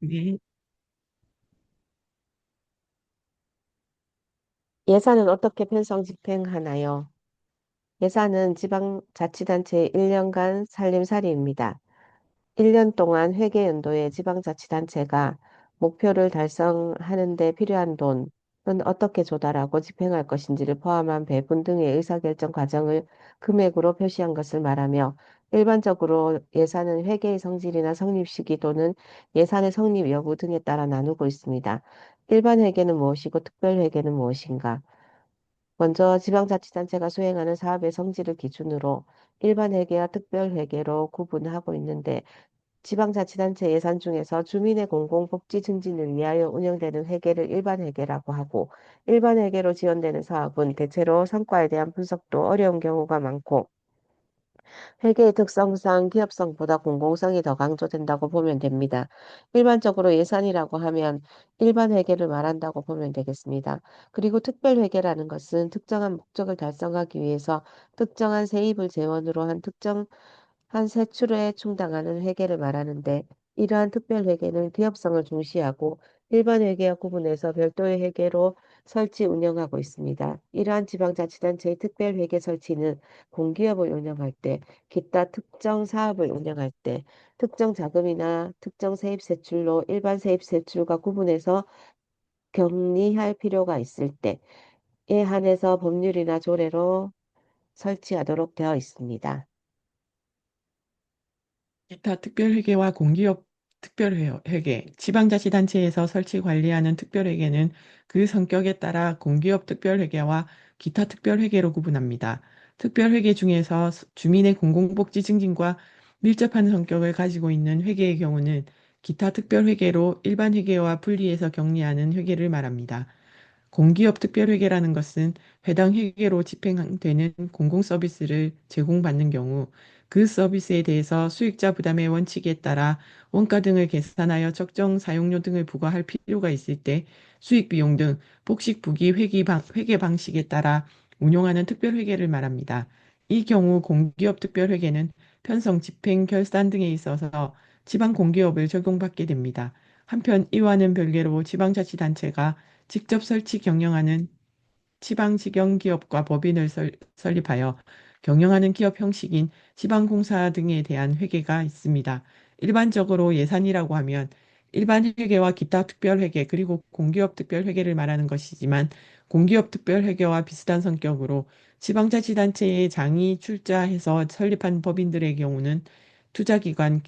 네. 예산은 어떻게 편성 집행하나요? 예산은 지방자치단체의 1년간 살림살이입니다. 1년 동안 회계 연도에 지방자치단체가 목표를 달성하는 데 필요한 돈은 어떻게 조달하고 집행할 것인지를 포함한 배분 등의 의사결정 과정을 금액으로 표시한 것을 말하며, 일반적으로 예산은 회계의 성질이나 성립 시기 또는 예산의 성립 여부 등에 따라 나누고 있습니다. 일반 회계는 무엇이고 특별 회계는 무엇인가? 먼저 지방자치단체가 수행하는 사업의 성질을 기준으로 일반 회계와 특별 회계로 구분하고 있는데, 지방자치단체 예산 중에서 주민의 공공복지 증진을 위하여 운영되는 회계를 일반 회계라고 하고, 일반 회계로 지원되는 사업은 대체로 성과에 대한 분석도 어려운 경우가 많고, 회계의 특성상 기업성보다 공공성이 더 강조된다고 보면 됩니다. 일반적으로 예산이라고 하면 일반 회계를 말한다고 보면 되겠습니다. 그리고 특별 회계라는 것은 특정한 목적을 달성하기 위해서 특정한 세입을 재원으로 한 특정한 세출에 충당하는 회계를 말하는데, 이러한 특별 회계는 기업성을 중시하고 일반 회계와 구분해서 별도의 회계로 설치 운영하고 있습니다. 이러한 지방자치단체의 특별 회계 설치는 공기업을 운영할 때, 기타 특정 사업을 운영할 때, 특정 자금이나 특정 세입 세출로 일반 세입 세출과 구분해서 격리할 필요가 있을 때에 한해서 법률이나 조례로 설치하도록 되어 있습니다. 기타 특별회계와 공기업 특별회계, 지방자치단체에서 설치 관리하는 특별회계는 그 성격에 따라 공기업 특별회계와 기타 특별회계로 구분합니다. 특별회계 중에서 주민의 공공복지 증진과 밀접한 성격을 가지고 있는 회계의 경우는 기타 특별회계로 일반 회계와 분리해서 격리하는 회계를 말합니다. 공기업 특별회계라는 것은 해당 회계로 집행되는 공공 서비스를 제공받는 경우 그 서비스에 대해서 수익자 부담의 원칙에 따라 원가 등을 계산하여 적정 사용료 등을 부과할 필요가 있을 때 수익 비용 등 복식부기 회계 방식에 따라 운용하는 특별회계를 말합니다. 이 경우 공기업 특별회계는 편성, 집행, 결산 등에 있어서 지방 공기업을 적용받게 됩니다. 한편 이와는 별개로 지방자치단체가 직접 설치 경영하는 지방직영기업과 법인을 설립하여 경영하는 기업 형식인 지방공사 등에 대한 회계가 있습니다. 일반적으로 예산이라고 하면 일반 회계와 기타 특별회계 그리고 공기업 특별회계를 말하는 것이지만, 공기업 특별회계와 비슷한 성격으로 지방자치단체의 장이 출자해서 설립한 법인들의 경우는 투자기관,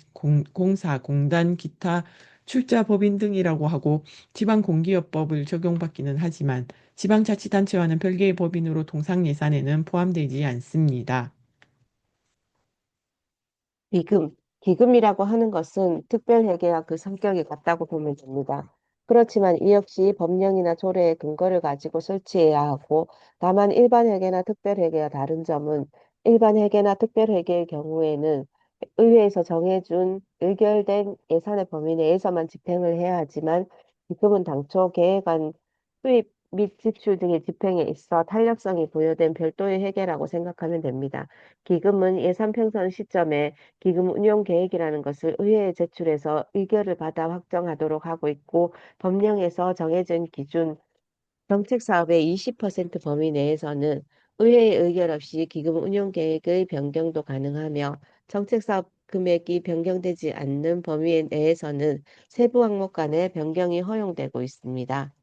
공사, 공단, 기타 출자법인 등이라고 하고 지방공기업법을 적용받기는 하지만 지방자치단체와는 별개의 법인으로 통상예산에는 포함되지 않습니다. 기금. 기금이라고 하는 것은 특별회계와 그 성격이 같다고 보면 됩니다. 그렇지만 이 역시 법령이나 조례의 근거를 가지고 설치해야 하고, 다만 일반 회계나 특별회계와 다른 점은, 일반 회계나 특별회계의 경우에는 의회에서 정해준 의결된 예산의 범위 내에서만 집행을 해야 하지만, 기금은 당초 계획안 수입 및 지출 등의 집행에 있어 탄력성이 부여된 별도의 회계라고 생각하면 됩니다. 기금은 예산 편성 시점에 기금 운용 계획이라는 것을 의회에 제출해서 의결을 받아 확정하도록 하고 있고, 법령에서 정해진 기준 정책 사업의 20% 범위 내에서는 의회의 의결 없이 기금 운용 계획의 변경도 가능하며, 정책 사업 금액이 변경되지 않는 범위 내에서는 세부 항목 간의 변경이 허용되고 있습니다.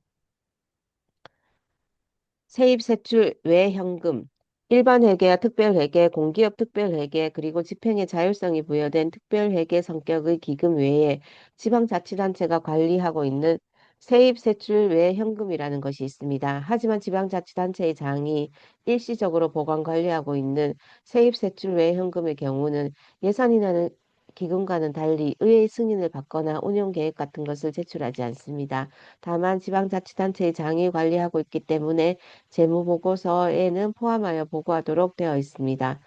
세입 세출 외 현금, 일반 회계와 특별 회계, 공기업 특별 회계, 그리고 집행의 자율성이 부여된 특별 회계 성격의 기금 외에 지방자치단체가 관리하고 있는 세입 세출 외 현금이라는 것이 있습니다. 하지만 지방자치단체의 장이 일시적으로 보관 관리하고 있는 세입 세출 외 현금의 경우는 예산이라는 기금과는 달리 의회의 승인을 받거나 운용 계획 같은 것을 제출하지 않습니다. 다만 지방자치단체의 장이 관리하고 있기 때문에 재무보고서에는 포함하여 보고하도록 되어 있습니다.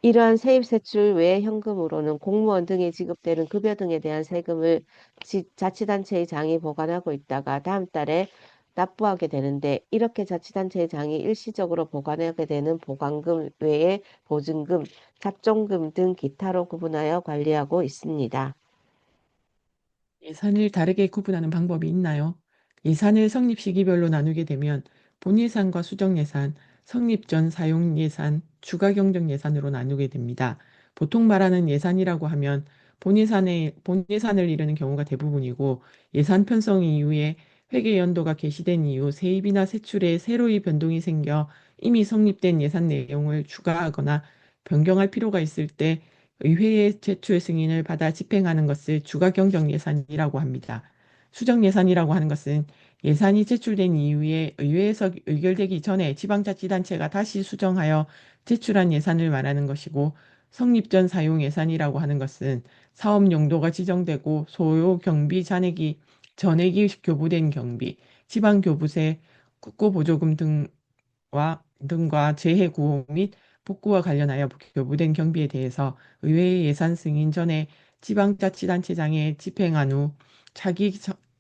이러한 세입세출 외 현금으로는 공무원 등에 지급되는 급여 등에 대한 세금을 자치단체의 장이 보관하고 있다가 다음 달에 납부하게 되는데, 이렇게 자치단체의 장이 일시적으로 보관하게 되는 보관금 외에 보증금, 잡종금 등 기타로 구분하여 관리하고 있습니다. 예산을 다르게 구분하는 방법이 있나요? 예산을 성립 시기별로 나누게 되면 본예산과 수정예산, 성립 전 사용예산, 추가 경정 예산으로 나누게 됩니다. 보통 말하는 예산이라고 하면 본예산을 이루는 경우가 대부분이고 예산 편성 이후에 회계 연도가 개시된 이후 세입이나 세출에 새로이 변동이 생겨 이미 성립된 예산 내용을 추가하거나 변경할 필요가 있을 때 의회의 제출 승인을 받아 집행하는 것을 추가 경정 예산이라고 합니다. 수정 예산이라고 하는 것은 예산이 제출된 이후에 의회에서 의결되기 전에 지방자치단체가 다시 수정하여 제출한 예산을 말하는 것이고, 성립 전 사용 예산이라고 하는 것은 사업 용도가 지정되고 소요 경비 전액이 교부된 경비, 지방 교부세, 국고보조금 등과 재해 구호 및 복구와 관련하여 교부된 경비에 대해서 의회의 예산 승인 전에 지방자치단체장에 집행한 후 차기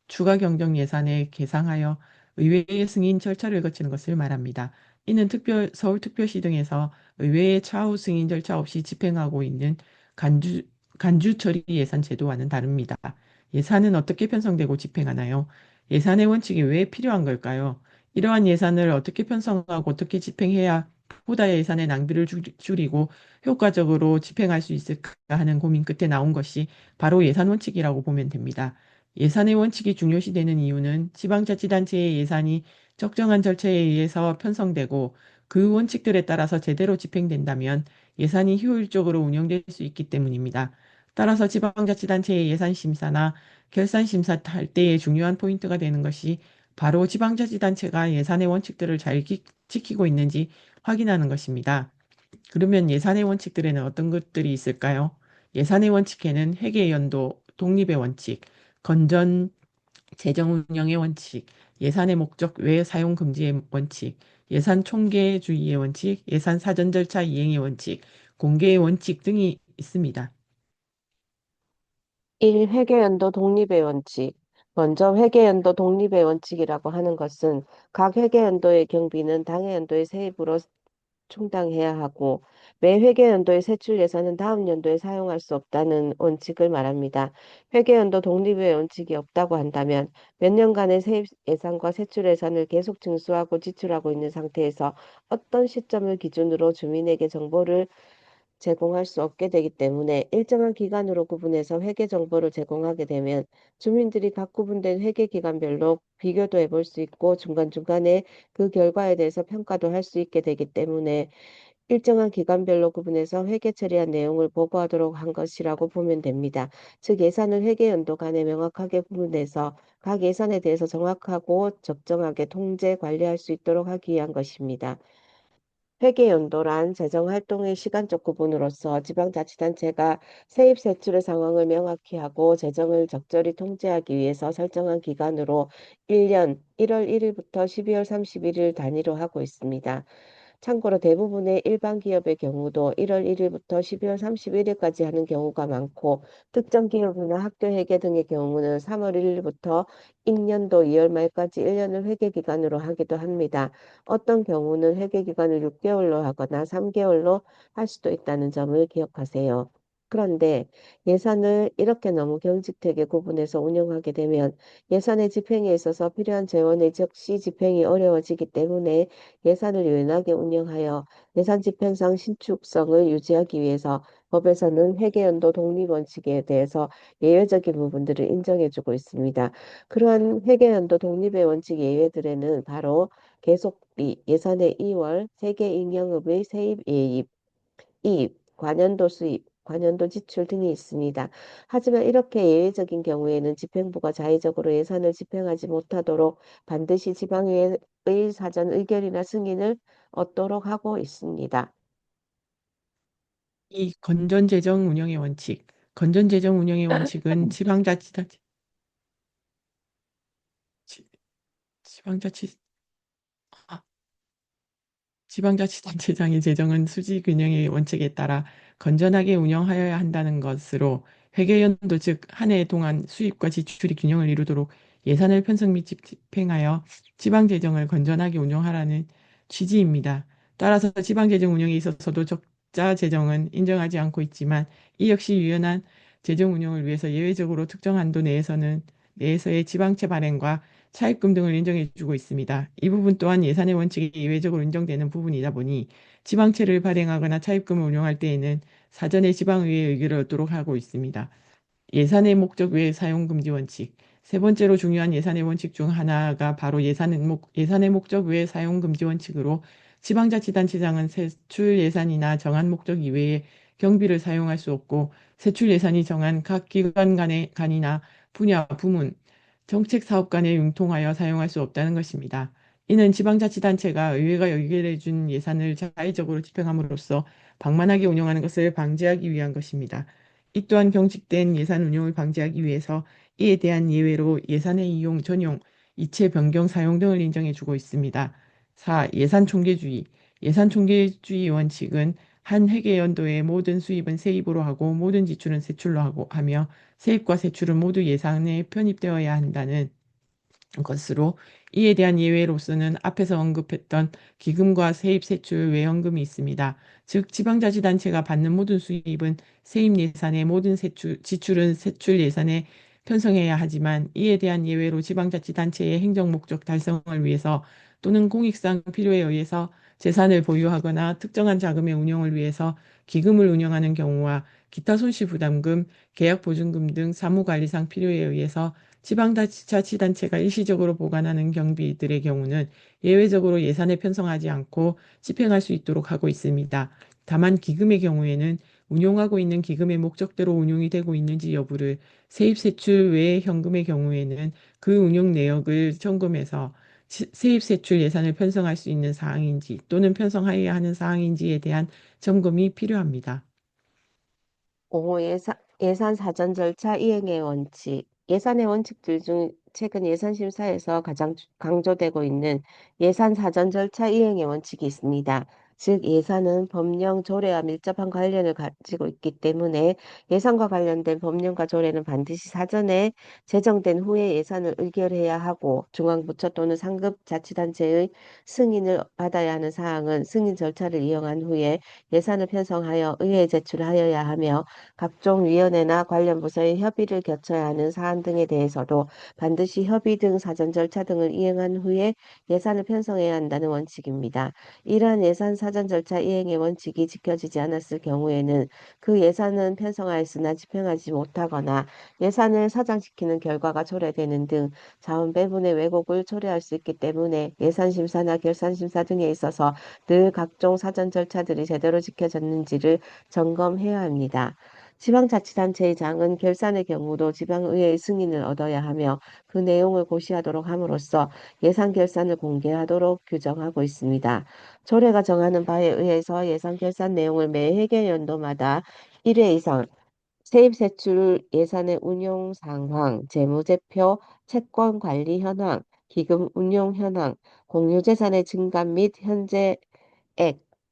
추가 경정 예산에 계상하여 의회의 승인 절차를 거치는 것을 말합니다. 이는 서울특별시 등에서 의회의 차후 승인 절차 없이 집행하고 있는 간주, 간주처리 예산 제도와는 다릅니다. 예산은 어떻게 편성되고 집행하나요? 예산의 원칙이 왜 필요한 걸까요? 이러한 예산을 어떻게 편성하고 어떻게 집행해야 보다 예산의 낭비를 줄이고 효과적으로 집행할 수 있을까 하는 고민 끝에 나온 것이 바로 예산 원칙이라고 보면 됩니다. 예산의 원칙이 중요시되는 이유는 지방자치단체의 예산이 적정한 절차에 의해서 편성되고 그 원칙들에 따라서 제대로 집행된다면 예산이 효율적으로 운영될 수 있기 때문입니다. 따라서 지방자치단체의 예산 심사나 결산 심사 할 때의 중요한 포인트가 되는 것이 바로 지방자치단체가 예산의 원칙들을 잘 지키고 있는지 확인하는 것입니다. 그러면 예산의 원칙들에는 어떤 것들이 있을까요? 예산의 원칙에는 회계연도 독립의 원칙, 건전 재정 운영의 원칙, 예산의 목적 외 사용 금지의 원칙, 예산 총계주의의 원칙, 예산 사전 절차 이행의 원칙, 공개의 원칙 등이 있습니다. 1. 회계연도 독립의 원칙. 먼저 회계연도 독립의 원칙이라고 하는 것은 각 회계연도의 경비는 당해 연도의 세입으로 충당해야 하고 매 회계연도의 세출 예산은 다음 연도에 사용할 수 없다는 원칙을 말합니다. 회계연도 독립의 원칙이 없다고 한다면 몇 년간의 세입 예산과 세출 예산을 계속 징수하고 지출하고 있는 상태에서 어떤 시점을 기준으로 주민에게 정보를 제공할 수 없게 되기 때문에 일정한 기간으로 구분해서 회계 정보를 제공하게 되면 주민들이 각 구분된 회계 기간별로 비교도 해볼 수 있고 중간중간에 그 결과에 대해서 평가도 할 수 있게 되기 때문에 일정한 기간별로 구분해서 회계 처리한 내용을 보고하도록 한 것이라고 보면 됩니다. 즉 예산을 회계 연도 간에 명확하게 구분해서 각 예산에 대해서 정확하고 적정하게 통제 관리할 수 있도록 하기 위한 것입니다. 회계연도란 재정활동의 시간적 구분으로서 지방자치단체가 세입 세출의 상황을 명확히 하고 재정을 적절히 통제하기 위해서 설정한 기간으로 1년 1월 1일부터 12월 31일 단위로 하고 있습니다. 참고로 대부분의 일반 기업의 경우도 1월 1일부터 12월 31일까지 하는 경우가 많고 특정 기업이나 학교 회계 등의 경우는 3월 1일부터 익년도 2월 말까지 1년을 회계 기간으로 하기도 합니다. 어떤 경우는 회계 기간을 6개월로 하거나 3개월로 할 수도 있다는 점을 기억하세요. 그런데 예산을 이렇게 너무 경직되게 구분해서 운영하게 되면 예산의 집행에 있어서 필요한 재원의 즉시 집행이 어려워지기 때문에 예산을 유연하게 운영하여 예산 집행상 신축성을 유지하기 위해서 법에서는 회계연도 독립원칙에 대해서 예외적인 부분들을 인정해주고 있습니다. 그러한 회계연도 독립의 원칙 예외들에는 바로 계속비, 예산의 2월, 세계 임영업의 세입 예입, 이입, 관연도 수입, 관연도 지출 등이 있습니다. 하지만 이렇게 예외적인 경우에는 집행부가 자의적으로 예산을 집행하지 못하도록 반드시 지방의회의 사전 의결이나 승인을 얻도록 하고 있습니다. 이 건전재정 운영의 원칙. 건전재정 운영의 원칙은 지- 지방자치, 아, 지방자치단체장의 재정은 수지 균형의 원칙에 따라 건전하게 운영하여야 한다는 것으로 회계연도 즉 한 해 동안 수입과 지출이 균형을 이루도록 예산을 편성 및 집행하여 지방재정을 건전하게 운영하라는 취지입니다. 따라서 지방재정 운영에 있어서도 적자 재정은 인정하지 않고 있지만 이 역시 유연한 재정 운영을 위해서 예외적으로 특정 한도 내에서의 지방채 발행과 차입금 등을 인정해 주고 있습니다. 이 부분 또한 예산의 원칙이 예외적으로 인정되는 부분이다 보니 지방채를 발행하거나 차입금을 운용할 때에는 사전에 지방의회의 의결을 얻도록 하고 있습니다. 예산의 목적 외 사용 금지 원칙. 세 번째로 중요한 예산의 원칙 중 하나가 바로 예산의 목적 외 사용 금지 원칙으로 지방자치단체장은 세출 예산이나 정한 목적 이외에 경비를 사용할 수 없고 세출 예산이 정한 각 기관 간이나 분야, 부문, 정책 사업 간에 융통하여 사용할 수 없다는 것입니다. 이는 지방자치단체가 의회가 의결해 준 예산을 자의적으로 집행함으로써 방만하게 운영하는 것을 방지하기 위한 것입니다. 이 또한 경직된 예산 운용을 방지하기 위해서 이에 대한 예외로 예산의 이용, 전용, 이체 변경, 사용 등을 인정해 주고 있습니다. 4. 예산 총계주의. 예산 총계주의 원칙은 한 회계연도의 모든 수입은 세입으로 하고 모든 지출은 세출로 하며 세입과 세출은 모두 예산에 편입되어야 한다는 것으로 이에 대한 예외로서는 앞에서 언급했던 기금과 세입 세출 외연금이 있습니다. 즉 지방자치단체가 받는 모든 수입은 세입 예산의 모든 지출은 세출 예산에 편성해야 하지만 이에 대한 예외로 지방자치단체의 행정 목적 달성을 위해서 또는 공익상 필요에 의해서 재산을 보유하거나 특정한 자금의 운영을 위해서 기금을 운영하는 경우와 기타 손실부담금, 계약보증금 등 사무관리상 필요에 의해서 지방자치단체가 일시적으로 보관하는 경비들의 경우는 예외적으로 예산에 편성하지 않고 집행할 수 있도록 하고 있습니다. 다만 기금의 경우에는 운용하고 있는 기금의 목적대로 운용이 되고 있는지 여부를 세입 세출 외의 현금의 경우에는 그 운용 내역을 점검해서 세입 세출 예산을 편성할 수 있는 사항인지 또는 편성하여야 하는 사항인지에 대한 점검이 필요합니다. 5. 예산 사전 절차 이행의 원칙. 예산의 원칙들 중 최근 예산 심사에서 가장 강조되고 있는 예산 사전 절차 이행의 원칙이 있습니다. 즉, 예산은 법령 조례와 밀접한 관련을 가지고 있기 때문에 예산과 관련된 법령과 조례는 반드시 사전에 제정된 후에 예산을 의결해야 하고 중앙부처 또는 상급 자치단체의 승인을 받아야 하는 사항은 승인 절차를 이용한 후에 예산을 편성하여 의회에 제출하여야 하며 각종 위원회나 관련 부서의 협의를 거쳐야 하는 사안 등에 대해서도 반드시 협의 등 사전 절차 등을 이행한 후에 예산을 편성해야 한다는 원칙입니다. 이러한 예산 사전 절차 이행의 원칙이 지켜지지 않았을 경우에는 그 예산은 편성하였으나 집행하지 못하거나 예산을 사장시키는 결과가 초래되는 등 자원 배분의 왜곡을 초래할 수 있기 때문에 예산 심사나 결산 심사 등에 있어서 늘 각종 사전 절차들이 제대로 지켜졌는지를 점검해야 합니다. 지방자치단체의 장은 결산의 경우도 지방의회의 승인을 얻어야 하며 그 내용을 고시하도록 함으로써 예산 결산을 공개하도록 규정하고 있습니다. 조례가 정하는 바에 의해서 예산 결산 내용을 매 회계연도마다 1회 이상 세입세출 예산의 운용 상황, 재무제표, 채권 관리 현황, 기금 운용 현황, 공유재산의 증감 및 현재액,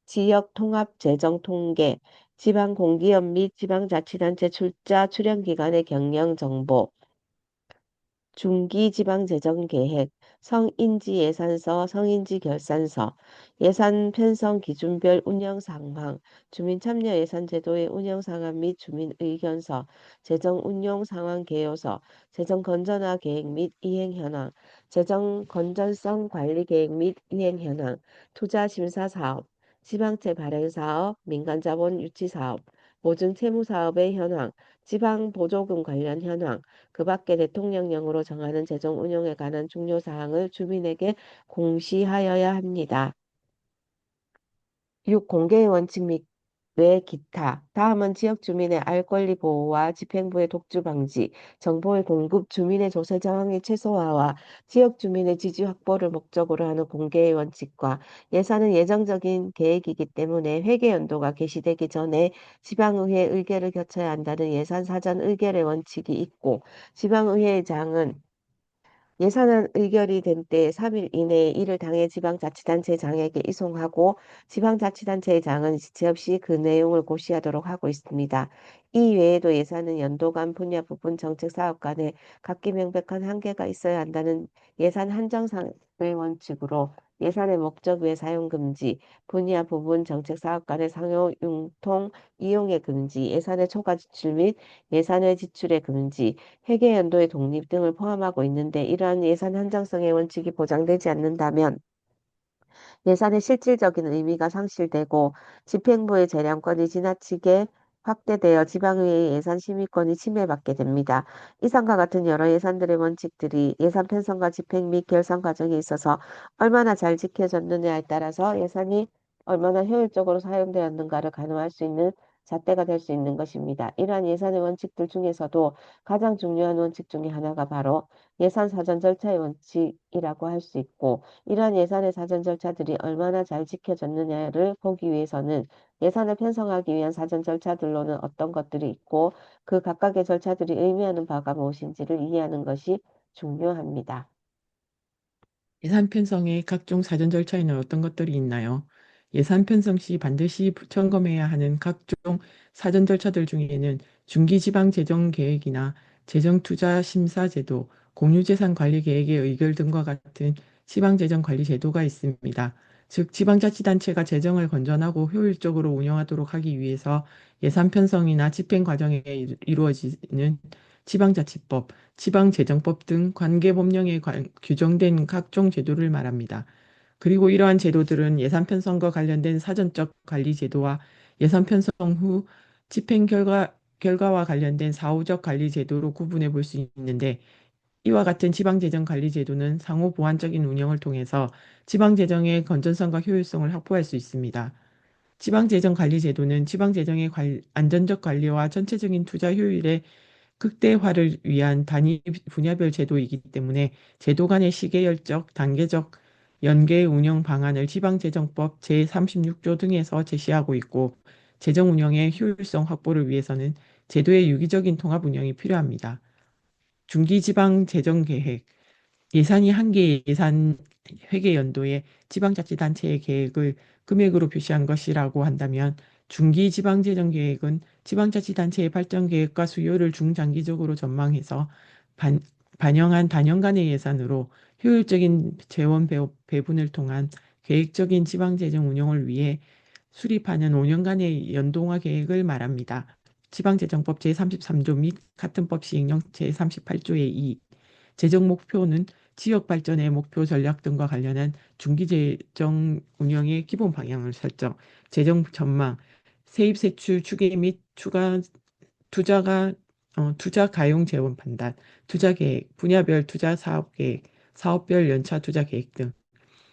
지역 통합 재정 통계, 지방 공기업 및 지방자치단체 출자 출연기관의 경영 정보, 중기지방재정계획, 성인지 예산서, 성인지 결산서, 예산 편성 기준별 운영 상황, 주민참여 예산제도의 운영 상황 및 주민 의견서, 재정 운용 상황 개요서, 재정 건전화 계획 및 이행 현황, 재정 건전성 관리 계획 및 이행 현황, 투자 심사 사업, 지방채 발행 사업, 민간자본 유치 사업, 보증 채무 사업의 현황, 지방 보조금 관련 현황, 그 밖에 대통령령으로 정하는 재정 운용에 관한 중요 사항을 주민에게 공시하여야 합니다. 6. 공개의 원칙 및 외 기타. 다음은 지역 주민의 알 권리 보호와 집행부의 독주 방지, 정보의 공급, 주민의 조세 저항의 최소화와 지역 주민의 지지 확보를 목적으로 하는 공개의 원칙과 예산은 예정적인 계획이기 때문에 회계 연도가 개시되기 전에 지방의회 의결을 거쳐야 한다는 예산 사전 의결의 원칙이 있고 지방의회장은 예산안 의결이 된 때 3일 이내에 이를 당해 지방자치단체장에게 이송하고 지방자치단체장은 지체 없이 그 내용을 고시하도록 하고 있습니다. 이 외에도 예산은 연도 간 분야 부분 정책 사업 간에 각기 명백한 한계가 있어야 한다는 예산 한정상의 원칙으로 예산의 목적 외 사용 금지, 분야 부분 정책 사업 간의 상호 융통 이용의 금지, 예산의 초과 지출 및 예산 외 지출의 금지, 회계 연도의 독립 등을 포함하고 있는데 이러한 예산 한정성의 원칙이 보장되지 않는다면 예산의 실질적인 의미가 상실되고 집행부의 재량권이 지나치게 확대되어 지방의회의 예산 심의권이 침해받게 됩니다. 이상과 같은 여러 예산들의 원칙들이 예산 편성과 집행 및 결산 과정에 있어서 얼마나 잘 지켜졌느냐에 따라서 예산이 얼마나 효율적으로 사용되었는가를 가늠할 수 있는 잣대가 될 수 있는 것입니다. 이러한 예산의 원칙들 중에서도 가장 중요한 원칙 중에 하나가 바로 예산 사전 절차의 원칙이라고 할 수 있고 이러한 예산의 사전 절차들이 얼마나 잘 지켜졌느냐를 보기 위해서는 예산을 편성하기 위한 사전 절차들로는 어떤 것들이 있고 그 각각의 절차들이 의미하는 바가 무엇인지를 이해하는 것이 중요합니다. 예산 편성의 각종 사전 절차에는 어떤 것들이 있나요? 예산 편성 시 반드시 점검해야 하는 각종 사전 절차들 중에는 중기지방재정계획이나 재정투자심사제도, 공유재산관리계획의 의결 등과 같은 지방재정관리제도가 있습니다. 즉, 지방자치단체가 재정을 건전하고 효율적으로 운영하도록 하기 위해서 예산 편성이나 집행 과정에 이루어지는 지방자치법, 지방재정법 등 관계법령에 규정된 각종 제도를 말합니다. 그리고 이러한 제도들은 예산 편성과 관련된 사전적 관리 제도와 예산 편성 후 집행 결과와 관련된 사후적 관리 제도로 구분해 볼 수 있는데 이와 같은 지방재정관리제도는 상호 보완적인 운영을 통해서 지방재정의 건전성과 효율성을 확보할 수 있습니다. 지방재정관리제도는 지방재정의 안전적 관리와 전체적인 투자 효율의 극대화를 위한 단위 분야별 제도이기 때문에 제도 간의 시계열적, 단계적 연계 운영 방안을 지방재정법 제36조 등에서 제시하고 있고 재정 운영의 효율성 확보를 위해서는 제도의 유기적인 통합 운영이 필요합니다. 중기지방재정계획 예산이 한 개의 예산 회계 연도에 지방자치단체의 계획을 금액으로 표시한 것이라고 한다면 중기지방재정계획은 지방자치단체의 발전 계획과 수요를 중장기적으로 전망해서 반, 반영한 단연간의 예산으로 효율적인 재원 배분을 통한 계획적인 지방재정 운영을 위해 수립하는 5년간의 연동화 계획을 말합니다. 지방재정법 제33조 및 같은 법 시행령 제38조의 2 재정 목표는 지역 발전의 목표 전략 등과 관련한 중기 재정 운영의 기본 방향을 설정, 재정 전망, 세입 세출 추계 및 추가 투자가 투자 가용 재원 판단, 투자 계획, 분야별 투자 사업 계획, 사업별 연차 투자 계획 등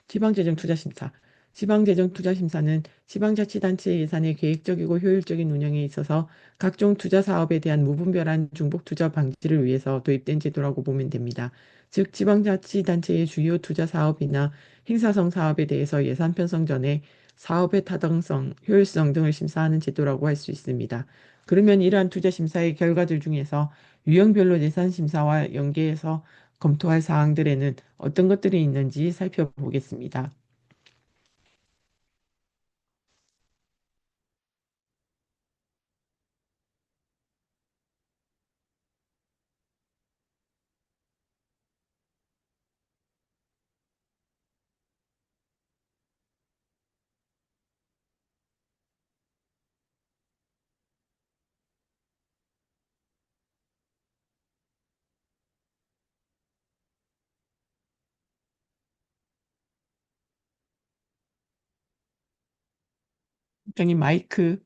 지방재정투자심사. 지방재정투자심사는 지방자치단체 예산의 계획적이고 효율적인 운영에 있어서 각종 투자 사업에 대한 무분별한 중복 투자 방지를 위해서 도입된 제도라고 보면 됩니다. 즉, 지방자치단체의 주요 투자 사업이나 행사성 사업에 대해서 예산 편성 전에 사업의 타당성, 효율성 등을 심사하는 제도라고 할 수 있습니다. 그러면 이러한 투자 심사의 결과들 중에서 유형별로 예산 심사와 연계해서 검토할 사항들에는 어떤 것들이 있는지 살펴보겠습니다. 국장님 마이크.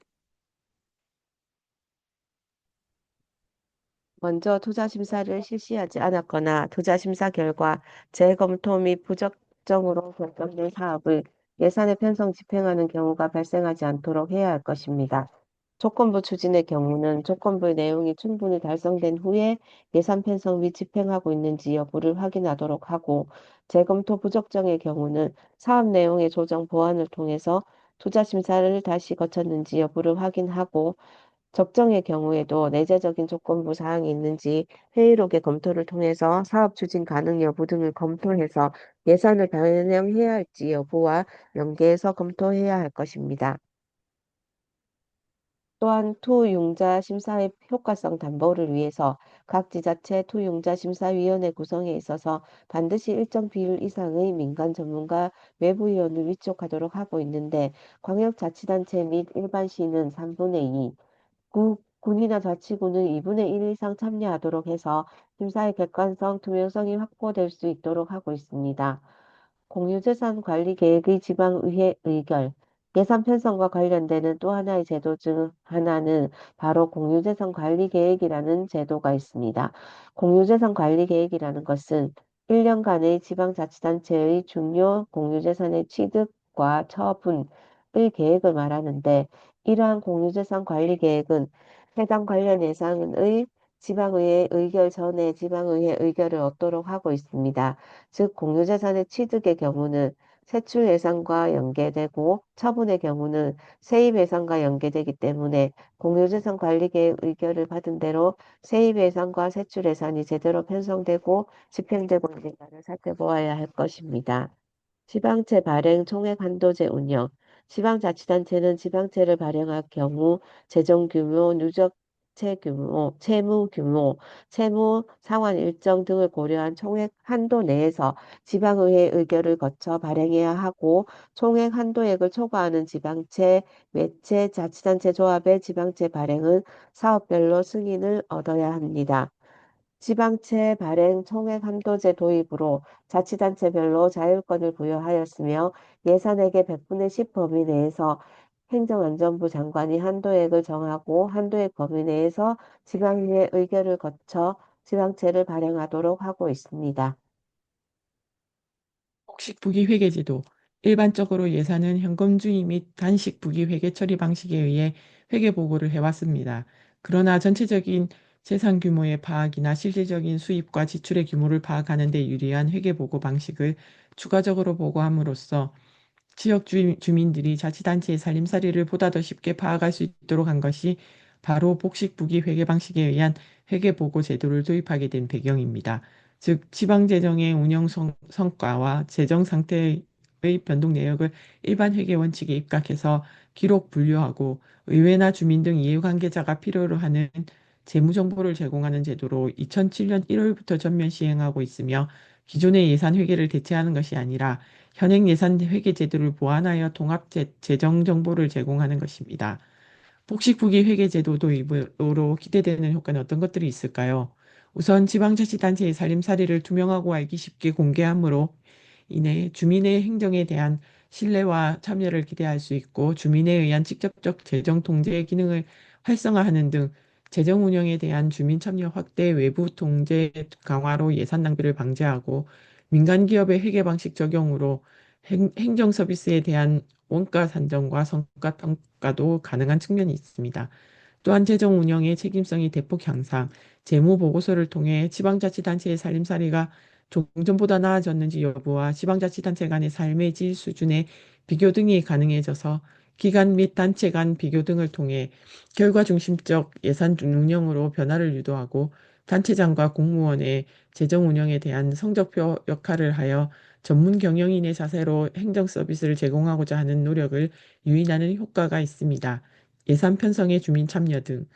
먼저 투자 심사를 실시하지 않았거나 투자 심사 결과 재검토 및 부적정으로 결정된 사업을 예산의 편성 집행하는 경우가 발생하지 않도록 해야 할 것입니다. 조건부 추진의 경우는 조건부의 내용이 충분히 달성된 후에 예산 편성 및 집행하고 있는지 여부를 확인하도록 하고 재검토 부적정의 경우는 사업 내용의 조정 보완을 통해서 투자 심사를 다시 거쳤는지 여부를 확인하고 적정의 경우에도 내재적인 조건부 사항이 있는지 회의록의 검토를 통해서 사업 추진 가능 여부 등을 검토해서 예산을 반영해야 할지 여부와 연계해서 검토해야 할 것입니다. 또한 투융자 심사의 효과성 담보를 위해서 각 지자체 투융자 심사위원회 구성에 있어서 반드시 일정 비율 이상의 민간 전문가 외부위원을 위촉하도록 하고 있는데 광역자치단체 및 일반 시는 3분의 2, 군이나 자치구는 2분의 1 이상 참여하도록 해서 심사의 객관성, 투명성이 확보될 수 있도록 하고 있습니다. 공유재산 관리 계획의 지방의회 의결, 예산 편성과 관련되는 또 하나의 제도 중 하나는 바로 공유재산 관리 계획이라는 제도가 있습니다. 공유재산 관리 계획이라는 것은 1년간의 지방자치단체의 중요 공유재산의 취득과 처분의 계획을 말하는데 이러한 공유재산 관리 계획은 해당 관련 예산의 지방의회 의결 전에 지방의회 의결을 얻도록 하고 있습니다. 즉, 공유재산의 취득의 경우는 세출 예산과 연계되고 처분의 경우는 세입 예산과 연계되기 때문에 공유재산 관리계획 의결을 받은 대로 세입 예산과 세출 예산이 제대로 편성되고 집행되고 있는가를 살펴보아야 할 것입니다. 지방채 발행 총액 한도제 운영. 지방자치단체는 지방채를 발행할 경우 재정 규모, 누적채 규모, 채무 규모, 채무 상환 일정 등을 고려한 총액 한도 내에서 지방의회 의결을 거쳐 발행해야 하고 총액 한도액을 초과하는 지방채, 매채, 자치단체 조합의 지방채 발행은 사업별로 승인을 얻어야 합니다. 지방채 발행 총액 한도제 도입으로 자치단체별로 자율권을 부여하였으며 예산액의 100분의 10 범위 내에서 행정안전부 장관이 한도액을 정하고 한도액 범위 내에서 지방의회 의결을 거쳐 지방채를 발행하도록 하고 있습니다. 곡식 부기 회계 제도. 일반적으로 예산은 현금주의 및 단식 부기 회계 처리 방식에 의해 회계 보고를 해왔습니다. 그러나 전체적인 재산 규모의 파악이나 실질적인 수입과 지출의 규모를 파악하는 데 유리한 회계 보고 방식을 추가적으로 보고함으로써 지역 주민들이 자치단체의 살림살이를 보다 더 쉽게 파악할 수 있도록 한 것이 바로 복식부기 회계 방식에 의한 회계보고 제도를 도입하게 된 배경입니다. 즉, 지방재정의 운영 성과와 재정 상태의 변동 내역을 일반 회계 원칙에 입각해서 기록 분류하고 의회나 주민 등 이해관계자가 필요로 하는 재무정보를 제공하는 제도로 2007년 1월부터 전면 시행하고 있으며 기존의 예산 회계를 대체하는 것이 아니라 현행 예산 회계 제도를 보완하여 통합 재정 정보를 제공하는 것입니다. 복식부기 회계 제도 도입으로 기대되는 효과는 어떤 것들이 있을까요? 우선 지방자치단체의 살림살이를 투명하고 알기 쉽게 공개함으로 인해 주민의 행정에 대한 신뢰와 참여를 기대할 수 있고 주민에 의한 직접적 재정 통제 기능을 활성화하는 등 재정 운영에 대한 주민 참여 확대, 외부 통제 강화로 예산 낭비를 방지하고 민간 기업의 회계 방식 적용으로 행정 서비스에 대한 원가 산정과 성과 평가도 가능한 측면이 있습니다. 또한 재정 운영의 책임성이 대폭 향상, 재무 보고서를 통해 지방자치단체의 살림살이가 종전보다 나아졌는지 여부와 지방자치단체 간의 삶의 질 수준의 비교 등이 가능해져서 기관 및 단체 간 비교 등을 통해 결과 중심적 예산 운영으로 변화를 유도하고 단체장과 공무원의 재정 운영에 대한 성적표 역할을 하여 전문 경영인의 자세로 행정 서비스를 제공하고자 하는 노력을 유인하는 효과가 있습니다. 예산 편성의 주민 참여 등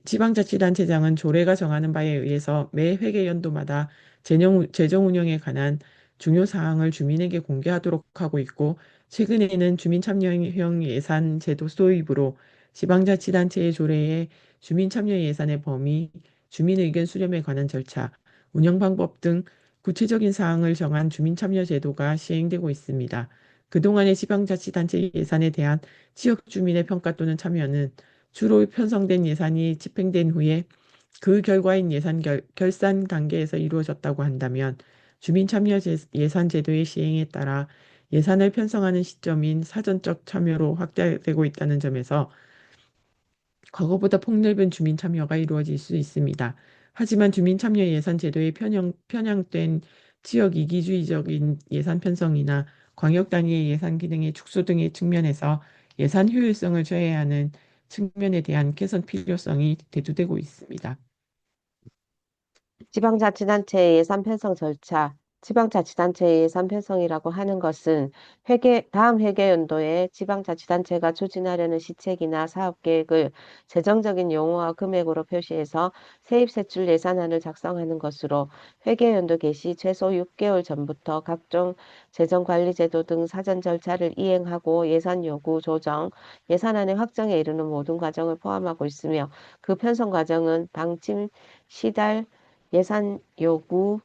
지방자치단체장은 조례가 정하는 바에 의해서 매 회계 연도마다 재정 운영에 관한 중요 사항을 주민에게 공개하도록 하고 있고 최근에는 주민 참여형 예산 제도 도입으로 지방자치단체의 조례에 주민 참여 예산의 범위, 주민 의견 수렴에 관한 절차, 운영 방법 등 구체적인 사항을 정한 주민 참여 제도가 시행되고 있습니다. 그동안의 지방자치단체 예산에 대한 지역 주민의 평가 또는 참여는 주로 편성된 예산이 집행된 후에 그 결과인 예산 결산 단계에서 이루어졌다고 한다면 주민 참여 예산 제도의 시행에 따라 예산을 편성하는 시점인 사전적 참여로 확대되고 있다는 점에서 과거보다 폭넓은 주민 참여가 이루어질 수 있습니다. 하지만 주민 참여 예산 제도의 편향된 지역 이기주의적인 예산 편성이나 광역 단위의 예산 기능의 축소 등의 측면에서 예산 효율성을 저해하는 측면에 대한 개선 필요성이 대두되고 있습니다. 지방자치단체 예산 편성 절차. 지방자치단체의 예산 편성이라고 하는 것은 다음 회계연도에 지방자치단체가 추진하려는 시책이나 사업계획을 재정적인 용어와 금액으로 표시해서 세입세출 예산안을 작성하는 것으로 회계연도 개시 최소 6개월 전부터 각종 재정관리제도 등 사전 절차를 이행하고 예산 요구, 조정, 예산안의 확정에 이르는 모든 과정을 포함하고 있으며 그 편성 과정은 방침, 시달, 예산 요구,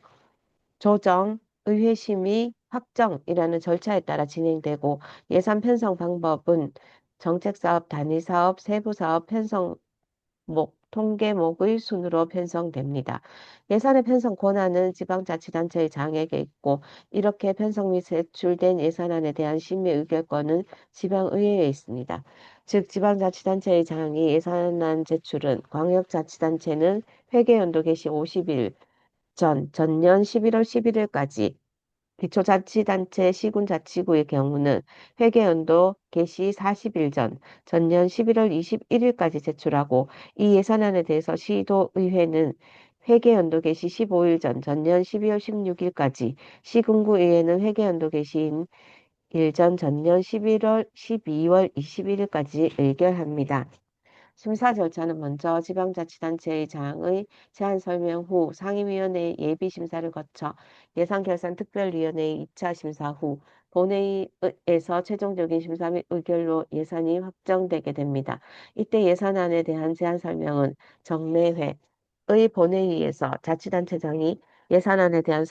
조정, 의회 심의, 확정이라는 절차에 따라 진행되고 예산 편성 방법은 정책사업, 단위사업, 세부사업 편성목, 통계목의 순으로 편성됩니다. 예산의 편성 권한은 지방자치단체의 장에게 있고 이렇게 편성 및 제출된 예산안에 대한 심의 의결권은 지방의회에 있습니다. 즉 지방자치단체의 장이 예산안 제출은 광역자치단체는 회계연도 개시 50일 전년 11월 11일까지, 기초자치단체 시군자치구의 경우는 회계연도 개시 40일 전년 11월 21일까지 제출하고 이 예산안에 대해서 시도의회는 회계연도 개시 15일 전년 12월 16일까지, 시군구의회는 회계연도 개시인 일전 전년 12월 21일까지 의결합니다. 심사 절차는 먼저 지방자치단체의 장의 제안 설명 후 상임위원회의 예비심사를 거쳐 예산결산특별위원회의 2차 심사 후 본회의에서 최종적인 심사 및 의결로 예산이 확정되게 됩니다. 이때 예산안에 대한 제안 설명은 정례회의 본회의에서 자치단체장이 예산안에 대한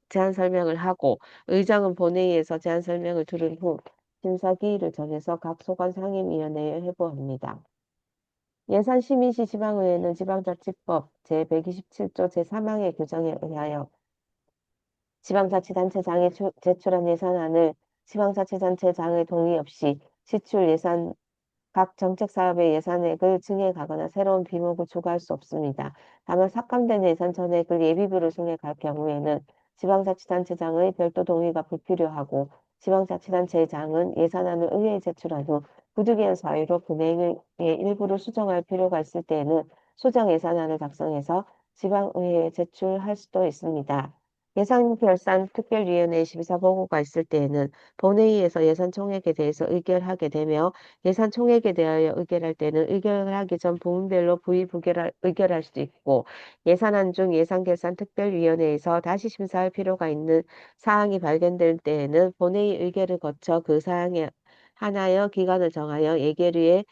제안 설명을 하고 의장은 본회의에서 제안 설명을 들은 후 심사 기일을 정해서 각 소관 상임위원회에 회부합니다. 예산심의시 지방의회는 지방자치법 제127조 제3항의 규정에 의하여 지방자치단체장이 제출한 예산안을 지방자치단체장의 동의 없이 지출 예산 각 정책사업의 예산액을 증액하거나 새로운 비목을 추가할 수 없습니다. 다만 삭감된 예산 전액을 예비비로 증액할 경우에는 지방자치단체장의 별도 동의가 불필요하고 지방자치단체장은 예산안을 의회에 제출한 후 부득이한 사유로 금액의 일부를 수정할 필요가 있을 때에는 수정 예산안을 작성해서 지방의회에 제출할 수도 있습니다. 예산결산특별위원회 심사 보고가 있을 때에는 본회의에서 예산 총액에 대해서 의결하게 되며 예산 총액에 대하여 의결할 때는 의결하기 전 부문별로 의결할 수도 있고 예산안 중 예산결산특별위원회에서 다시 심사할 필요가 있는 사항이 발견될 때에는 본회의 의결을 거쳐 그 사항에 한하여 기간을 정하여 예결위에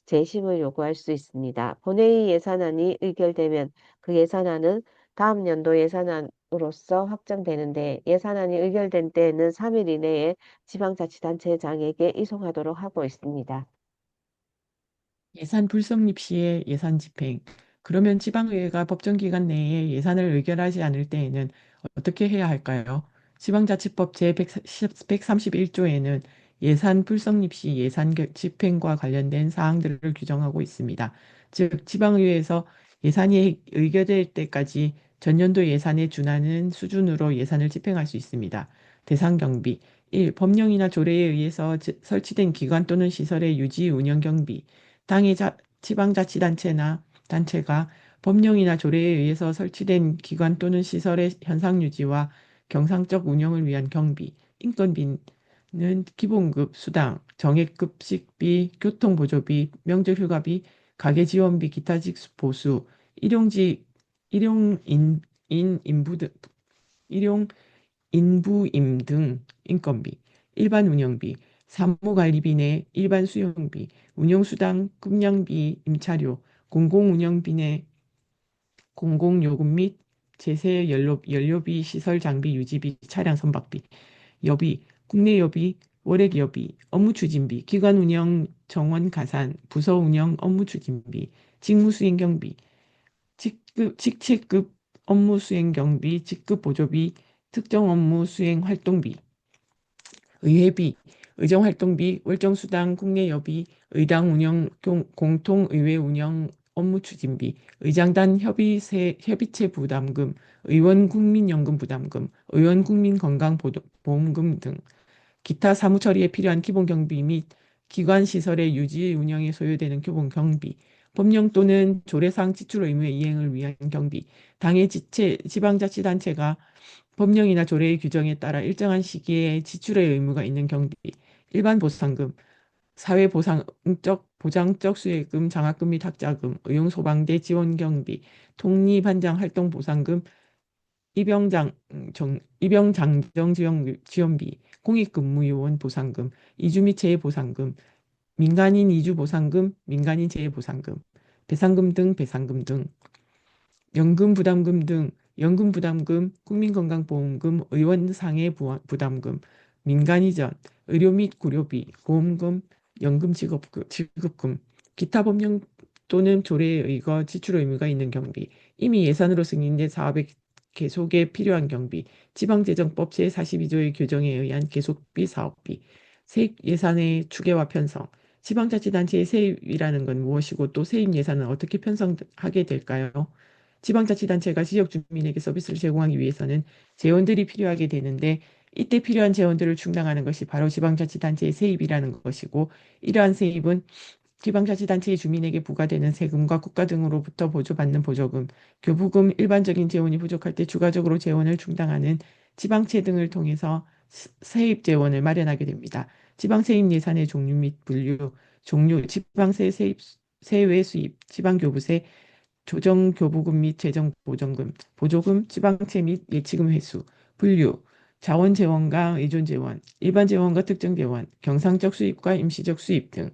재심을 요구할 수 있습니다. 본회의 예산안이 의결되면 그 예산안은 다음 연도 예산안으로서 확정되는데 예산안이 의결된 때에는 3일 이내에 지방자치단체장에게 이송하도록 하고 있습니다. 예산 불성립 시의 예산 집행. 그러면 지방의회가 법정 기간 내에 예산을 의결하지 않을 때에는 어떻게 해야 할까요? 지방자치법 제131조에는 예산 불성립 시 예산 집행과 관련된 사항들을 규정하고 있습니다. 즉, 지방의회에서 예산이 의결될 때까지 전년도 예산에 준하는 수준으로 예산을 집행할 수 있습니다. 대상 경비. 1. 법령이나 조례에 의해서 설치된 기관 또는 시설의 유지 운영 경비. 당의 지방자치단체나 단체가 법령이나 조례에 의해서 설치된 기관 또는 시설의 현상 유지와 경상적 운영을 위한 경비, 인건비는 기본급, 수당, 정액급식비, 교통보조비, 명절휴가비, 가계지원비, 기타 보수, 일용직, 일용인, 인부 등, 일용 인부임 등 인건비, 일반 운영비, 사무관리비 내 일반 수용비, 운영수당, 급량비, 임차료, 공공운영비 내 공공요금 및 제세 연료비, 시설 장비 유지비, 차량 선박비, 여비, 국내 여비, 월액 여비, 업무 추진비, 기관 운영 정원 가산, 부서 운영 업무 추진비, 직무 수행 경비, 직책급 업무 수행 경비, 직급 보조비, 특정 업무 수행 활동비, 의회비, 의정활동비, 월정수당, 국내여비, 의당 운영, 공통의회 운영 업무 추진비, 의장단 협의체 부담금, 의원 국민연금 부담금, 의원 국민건강보험금 등 기타 사무 처리에 필요한 기본 경비 및 기관 시설의 유지 운영에 소요되는 기본 경비, 법령 또는 조례상 지출 의무의 이행을 위한 경비, 당의 지방자치단체가 법령이나 조례의 규정에 따라 일정한 시기에 지출의 의무가 있는 경비, 일반 보상금, 사회보상적 보장적 수혜금, 장학금 및 학자금, 의용소방대 지원경비, 독립반장활동보상금, 입영장정지원비, 공익근무요원 보상금, 이주 및 재해보상금, 민간인 이주보상금, 민간인 재해보상금, 배상금 등 연금부담금, 국민건강보험금, 의원상해 부담금, 민간이전, 의료 및 구료비, 보험금, 지급금, 기타 법령 또는 조례에 의거 지출 의무가 있는 경비, 이미 예산으로 승인된 사업의 계속에 필요한 경비, 지방재정법 제42조의 규정에 의한 계속비, 사업비, 세입 예산의 추계와 편성, 지방자치단체의 세입이라는 건 무엇이고 또 세입 예산은 어떻게 편성하게 될까요? 지방자치단체가 지역 주민에게 서비스를 제공하기 위해서는 재원들이 필요하게 되는데 이때 필요한 재원들을 충당하는 것이 바로 지방자치단체의 세입이라는 것이고 이러한 세입은 지방자치단체의 주민에게 부과되는 세금과 국가 등으로부터 보조받는 보조금, 교부금, 일반적인 재원이 부족할 때 추가적으로 재원을 충당하는 지방채 등을 통해서 세입 재원을 마련하게 됩니다. 지방세입 예산의 종류 및 분류, 지방세 세입, 세외 수입, 지방교부세, 조정교부금 및 재정보전금, 보조금, 지방채 및 예치금 회수, 분류, 자원재원과 의존재원, 일반재원과 특정재원, 경상적 수입과 임시적 수입 등